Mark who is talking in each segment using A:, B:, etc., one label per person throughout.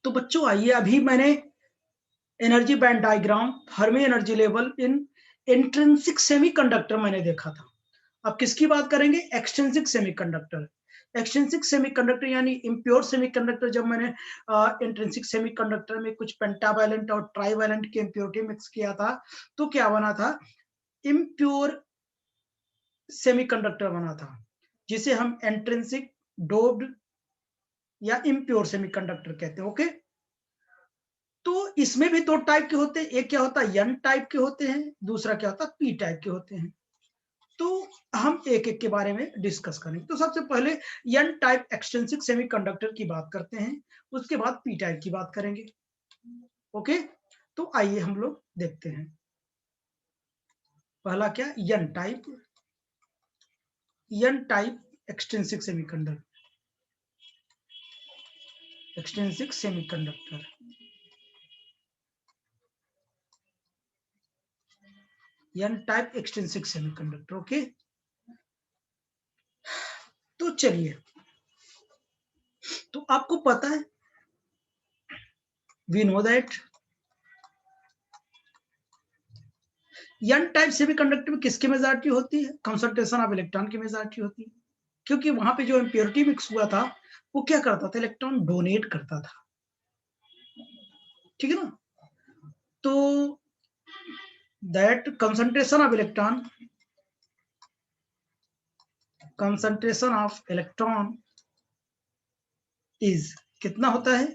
A: तो बच्चों आइए, अभी मैंने energy band diagram, Fermi energy level in intrinsic semiconductor मैंने देखा था। अब किसकी बात करेंगे? Extrinsic semiconductor. एक्सट्रिंसिक सेमीकंडक्टर यानी इम्प्योर सेमीकंडक्टर। जब मैंने इंट्रिंसिक सेमीकंडक्टर में कुछ पेंटावैलेंट और ट्राइवैलेंट की इम्प्योरिटी मिक्स किया था, तो क्या बना था? इम्प्योर सेमीकंडक्टर बना था, जिसे हम इंट्रिंसिक डोप्ड या इम्प्योर सेमीकंडक्टर कहते हैं। ओके, तो इसमें भी दो टाइप के होते हैं। एक क्या होता है? एन टाइप के होते हैं, दूसरा क्या होता है? पी टाइप के होते हैं। तो हम एक एक के बारे में डिस्कस करेंगे। तो सबसे पहले एन टाइप एक्सट्रिंसिक सेमीकंडक्टर की बात करते हैं, उसके बाद पी टाइप की बात करेंगे। ओके, तो आइए हम लोग देखते हैं। पहला क्या? N type. N type extrinsic semiconductor, extrinsic semiconductor. N type extrinsic semiconductor. Okay, तो चलिए, तो आपको पता है, we know that n type semiconductor में किसकी मेजॉरिटी होती है? कंसंट्रेशन ऑफ इलेक्ट्रॉन की मेजॉरिटी होती है, क्योंकि वहां पे जो इम्प्योरिटी मिक्स हुआ था वो क्या करता था? इलेक्ट्रॉन डोनेट करता था। ठीक है ना? तो that concentration of electron, concentration of electron is कितना होता है?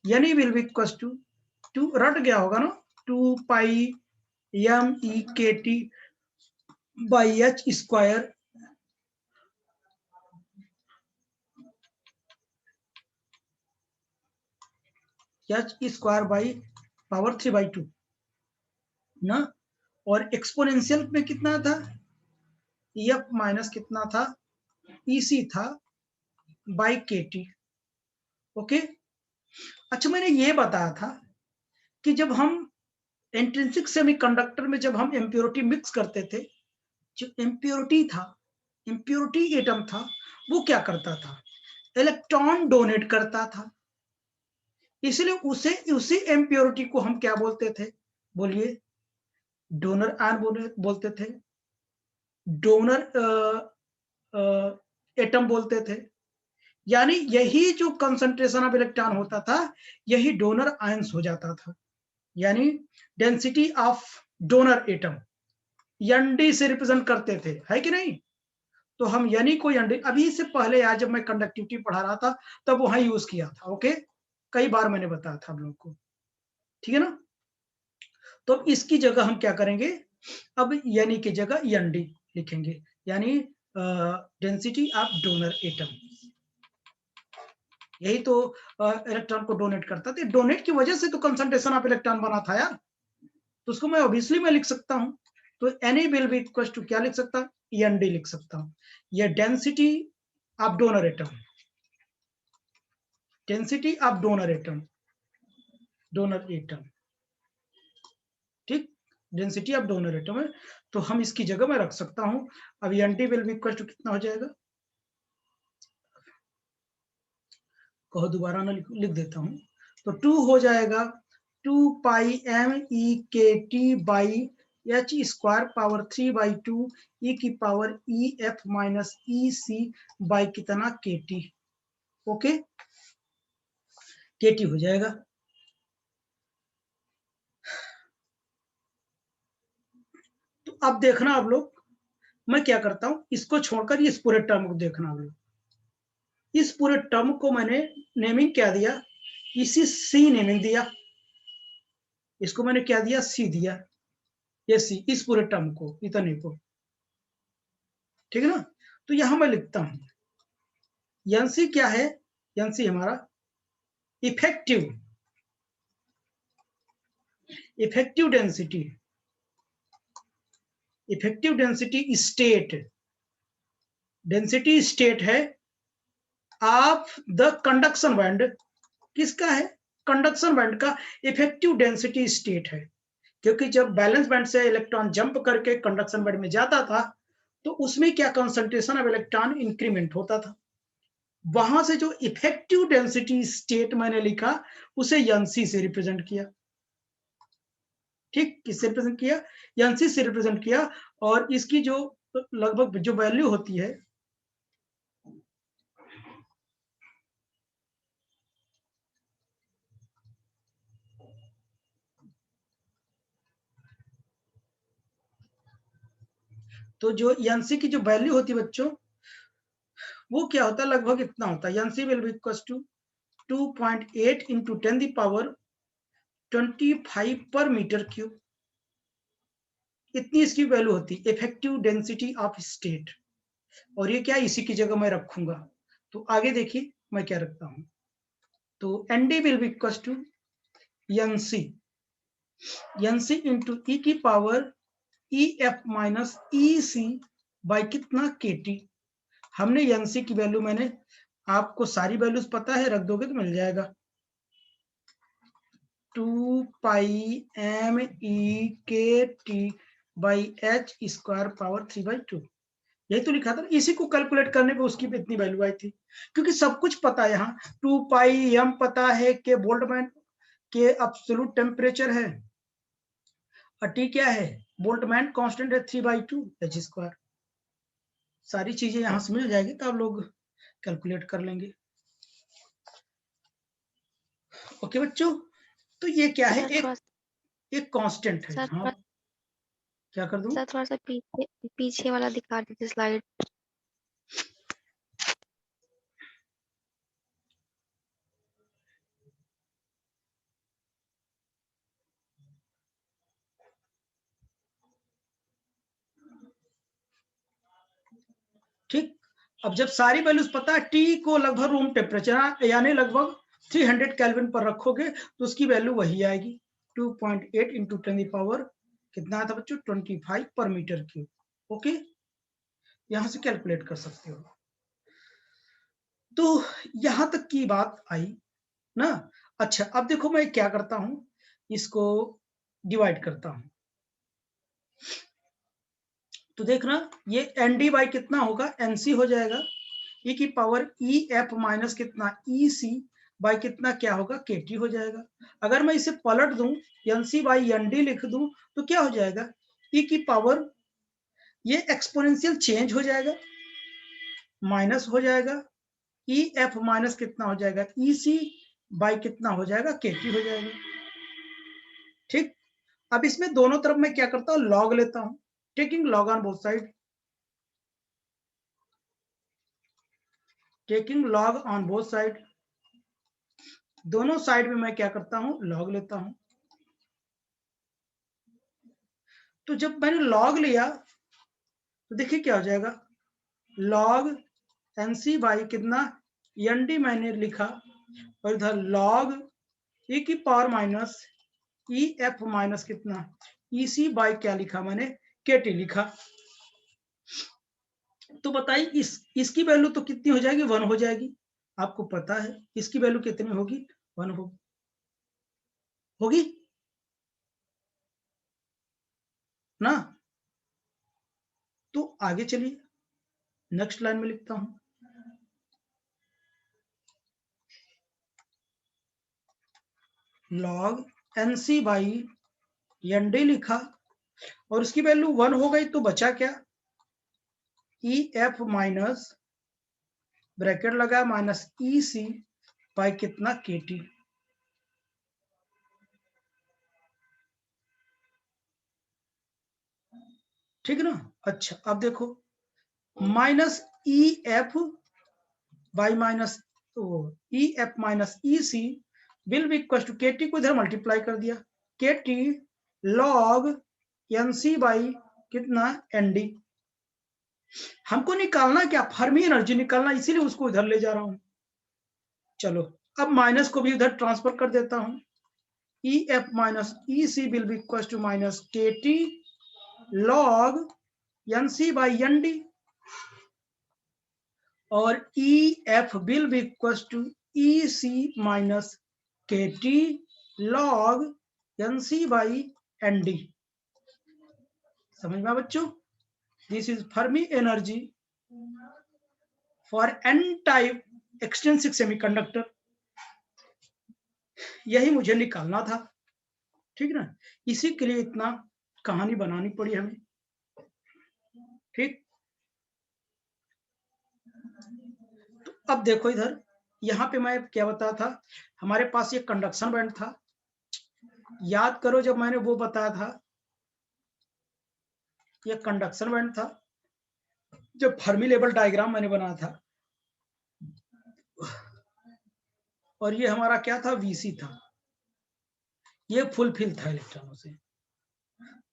A: यानी विल बी इक्वल टू रट गया होगा ना, 2 पाई M E K T by H square, H square by power 3/2 ना। और एक्सपोनेंशियल में कितना था? एफ माइनस कितना था? ईसी था बाई के टी। ओके, अच्छा, मैंने ये बताया था कि जब हम इंट्रिंसिक सेमीकंडक्टर में जब हम इम्प्योरिटी मिक्स करते थे, जो इम्प्योरिटी था, इम्प्योरिटी एटम था, वो क्या करता था? इलेक्ट्रॉन डोनेट करता था। इसलिए उसी इम्प्योरिटी को हम क्या बोलते थे? बोलिए। डोनर आयन बोलते थे, डोनर एटम बोलते थे। यानी यही जो कंसंट्रेशन ऑफ इलेक्ट्रॉन होता था, यही डोनर आयंस हो जाता था। यानी density of donor atom ND से रिप्रेजेंट करते थे, है कि नहीं? तो हम यानी को एनडी, अभी से पहले आज जब मैं कंडक्टिविटी पढ़ा रहा था तब वहां यूज किया था। ओके, कई बार मैंने बताया था आप लोगों को। ठीक है ना? तो इसकी जगह हम क्या करेंगे? अब यानी की जगह एनडी लिखेंगे, यानी डेंसिटी ऑफ डोनर एटम। यही तो इलेक्ट्रॉन को डोनेट करता था। डोनेट की वजह से तो कंसंट्रेशन ऑफ इलेक्ट्रॉन बना था यार, तो उसको मैं ऑब्वियसली मैं लिख सकता हूं। तो any will be equal to क्या लिख सकता हूं? एनडी लिख सकता हूं। ये density of donor atom, density of donor atom, donor atom. ठीक, डेंसिटी ऑफ डोनर एटम है, तो हम इसकी जगह में रख सकता हूं। अब ND will be equal to कितना हो जाएगा? कहो दोबारा ना लिख देता हूं। तो 2 हो जाएगा 2 पाई M E K T by H square power 3/2 E की power E F minus E C by कितना? K T. ओके, के टी हो जाएगा। तो अब देखना आप लोग, मैं क्या करता हूं, इसको छोड़कर इस पूरे टर्म को देखना आप लोग। इस पूरे टर्म को मैंने नेमिंग क्या दिया? इसी सी नेमिंग दिया। इसको मैंने क्या दिया? सी दिया। ये सी, इस पूरे टर्म को, इतने को। ठीक है ना? तो यहां मैं लिखता हूं एनसी क्या है? एनसी हमारा effective, effective density, effective density state, density state है ऑफ द कंडक्शन बैंड। किसका है? कंडक्शन बैंड का इफेक्टिव डेंसिटी स्टेट है, क्योंकि जब बैलेंस बैंड से इलेक्ट्रॉन जंप करके कंडक्शन बैंड में जाता था, तो उसमें क्या कंसंट्रेशन ऑफ इलेक्ट्रॉन इंक्रीमेंट होता था। वहां से जो इफेक्टिव डेंसिटी स्टेट मैंने लिखा उसे एनसी से रिप्रेजेंट किया। ठीक, किससे रिप्रेजेंट किया? एनसी से रिप्रेजेंट किया। और इसकी जो लगभग जो वैल्यू होती है, तो जो एनसी की जो वैल्यू होती है बच्चों, वो क्या होता है? लगभग इतना होता है, NC will be equal to 2.8 into 10 the power 25 per metre cube. इतनी इसकी वैल्यू होती है, इफेक्टिव डेंसिटी ऑफ स्टेट। और ये क्या, इसी की जगह मैं रखूंगा। तो आगे देखिए मैं क्या रखता हूं। तो N D will be equal to N C, N C into E की power E F minus E C by कितना, के टी। हमने एनसी की वैल्यू, मैंने आपको सारी वैल्यूज पता है, रख दोगे तो मिल जाएगा 2 पाई M E K T by H square power 3/2। यही तो लिखा था, इसी को कैलकुलेट करने पे उसकी इतनी वैल्यू आई थी। क्योंकि सब कुछ पता है यहाँ, 2 पाई एम पता है कि बोल्टमैन के एब्सोल्यूट टेम्परेचर है, और टी क्या है, बोल्टमैन कांस्टेंट है 3/2 एच स्क्वायर। सारी चीजें यहां से मिल जाएगी, तो आप लोग कैलकुलेट कर लेंगे। ओके बच्चों, तो ये क्या है, एक कांस्टेंट है। हाँ, क्या कर दूं?
B: सर थोड़ा सा पीछे पीछे वाला दिखा दीजिए स्लाइड।
A: ठीक, अब जब सारी वैल्यूज पता है, टी को लगभग रूम टेम्परेचर यानी लगभग 300 केल्विन पर रखोगे तो उसकी वैल्यू वही आएगी, 2.8 इंटू 10 पावर कितना था बच्चों, 25 पर मीटर क्यूब। ओके, यहां से कैलकुलेट कर सकते हो। तो यहां तक की बात आई ना। अच्छा, अब देखो मैं क्या करता हूं, इसको डिवाइड करता हूं। तो देखना, ये एन डी बाई कितना होगा, एनसी हो जाएगा, ई की पावर ई एफ माइनस कितना, ई सी बाई कितना क्या होगा, के टी हो जाएगा। अगर मैं इसे पलट दूं, N C by N D लिख दूं, तो क्या हो जाएगा, ई की पावर, ये एक्सपोनेंशियल चेंज हो जाएगा, माइनस हो जाएगा, ई एफ माइनस कितना हो जाएगा, ई सी बाई कितना हो जाएगा, के टी हो जाएगा। ठीक, अब इसमें दोनों तरफ मैं क्या करता हूं, लॉग लेता हूं, taking log on both side, taking log on both side, दोनों साइड में मैं क्या करता हूं, लॉग लेता हूं। तो जब मैंने लॉग लिया तो देखिए क्या हो जाएगा, लॉग एन सी बाई कितना, एन डी मैंने लिखा, और इधर लॉग ई की power minus E F minus कितना, ई सी बाई क्या लिखा मैंने, के टी लिखा। तो बताइए इसकी वैल्यू तो कितनी हो जाएगी, 1 हो जाएगी। आपको पता है इसकी वैल्यू कितनी होगी, 1 होगी ना। तो आगे चलिए, नेक्स्ट लाइन में लिखता हूं, log N C by N D लिखा, और उसकी वैल्यू 1 हो गई, तो बचा क्या, ई एफ माइनस ब्रैकेट लगा माइनस ई सी बाई कितना, के टी। ठीक है ना। अच्छा, अब देखो, minus E F by minus, तो E F minus E C will be equal to K T को इधर मल्टीप्लाई कर दिया, K T log N C by कितना, एन डी। हमको निकालना क्या, फर्मी एनर्जी निकालना, इसीलिए उसको इधर ले जा रहा हूं। चलो, अब माइनस को भी उधर ट्रांसफर कर देता हूं, E F minus E C will be equal to minus K T log N C by N D, और E F will be equal to E C minus K T log N C by N D. समझ में बच्चों, this is Fermi energy for N type extrinsic semiconductor, यही मुझे निकालना था, ठीक ना। इसी के लिए इतना कहानी बनानी पड़ी हमें, ठीक। तो अब देखो इधर, यहाँ पे मैं क्या बताया था, हमारे पास ये कंडक्शन बैंड था, याद करो जब मैंने वो बताया था, ये कंडक्शन बैंड था, जब फर्मी लेवल डायग्राम मैंने बनाया था, और ये हमारा क्या था, वीसी था, ये फुलफिल था इलेक्ट्रॉनों से।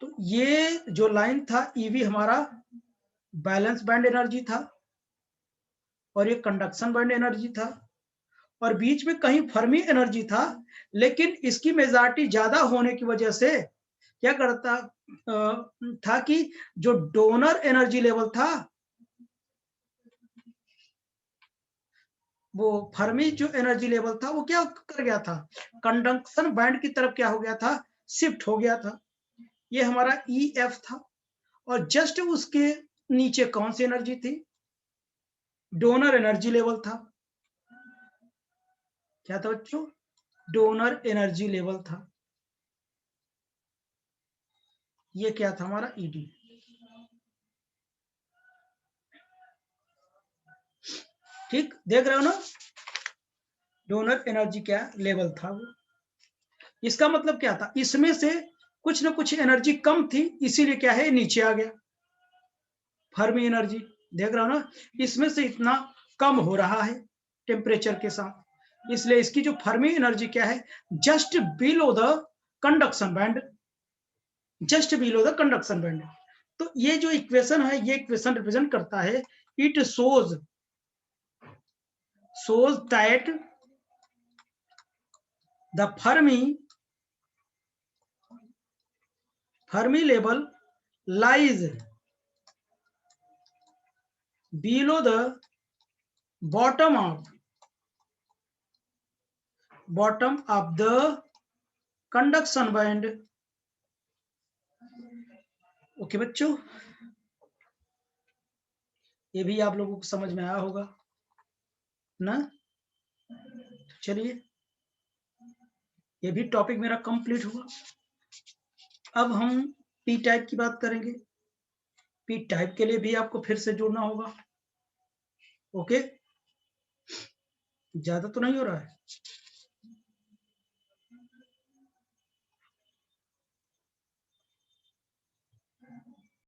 A: तो ये जो लाइन था ईवी हमारा बैलेंस बैंड एनर्जी था, और ये कंडक्शन बैंड एनर्जी था, और बीच में कहीं फर्मी एनर्जी था, लेकिन इसकी मेजॉरिटी ज्यादा होने की वजह से क्या करता था कि जो डोनर एनर्जी लेवल था, वो फर्मी जो एनर्जी लेवल था वो क्या कर गया था, कंडक्शन बैंड की तरफ क्या हो गया था, शिफ्ट हो गया था। ये हमारा EF था, और जस्ट उसके नीचे कौन सी एनर्जी थी, डोनर एनर्जी लेवल था। क्या था बच्चों, डोनर एनर्जी लेवल था। ये क्या था हमारा ED, ठीक, देख रहे हो ना, डोनर एनर्जी क्या लेवल था वो। इसका मतलब क्या था, इसमें से कुछ ना कुछ एनर्जी कम थी, इसीलिए क्या है, नीचे आ गया फर्मी एनर्जी, देख रहे हो ना, इसमें से इतना कम हो रहा है टेम्परेचर के साथ, इसलिए इसकी जो फर्मी एनर्जी क्या है, just below the conduction band, just below the conduction band. तो ये जो इक्वेशन है, ये इक्वेशन रिप्रेजेंट करता है, it shows that the Fermi level lies below the bottom of the conduction band। Okay बच्चों, ये भी आप लोगों को समझ में आया होगा ना। चलिए, ये भी टॉपिक मेरा कंप्लीट हुआ। अब हम पी टाइप की बात करेंगे। पी टाइप के लिए भी आपको फिर से जुड़ना होगा। ओके, ज्यादा तो नहीं हो रहा है।